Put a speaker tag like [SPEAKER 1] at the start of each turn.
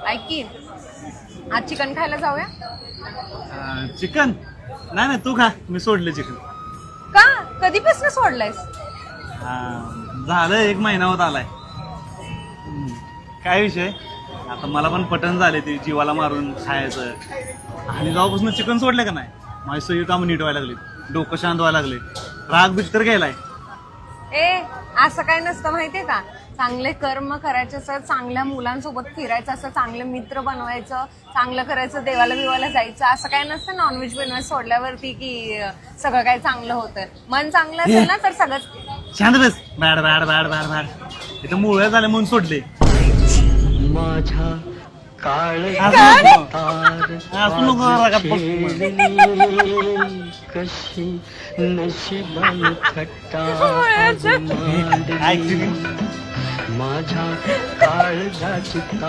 [SPEAKER 1] ऐक की आज चिकन खायला जाऊया.
[SPEAKER 2] चिकन नाही नाही तू खा, मी सोडले चिकन.
[SPEAKER 1] का कधीपासून सोडलायस?
[SPEAKER 2] झालं 1 महिना होत आलाय. काय विषय आता मला पण पटन झाले ते जीवाला मारून खायचं. आणि जेव्हापासून चिकन सोडलं का नाही माझी सगळी कामं नीट व्हायला लागली, डोकं शांत व्हायला लागले, राग बीज तर गेलाय.
[SPEAKER 1] ए असं काय नसतं माहितीये का, चांगले कर्म करायचे असं, चांगल्या मुलांसोबत फिरायचं असं, चांगले मित्र बनवायचं, चांगलं करायचं, देवाला बिवाला जायचं. असं काय नसतं नॉनव्हेज बिनव्हेज सोडल्यावरती की सगळं काय चांगलं होतं. मन चांगलं असेल ना तर सगळं.
[SPEAKER 2] शांत बस. Bad bad bad bad bad इथं मुळ्या झाल्या म्हणून सोडले.
[SPEAKER 3] माझ्या काळ
[SPEAKER 2] असू नको रागात बसू.
[SPEAKER 3] कशी नशिबाई खट्टा
[SPEAKER 2] ऐक तुम्ही.
[SPEAKER 3] माझ्या काळजाची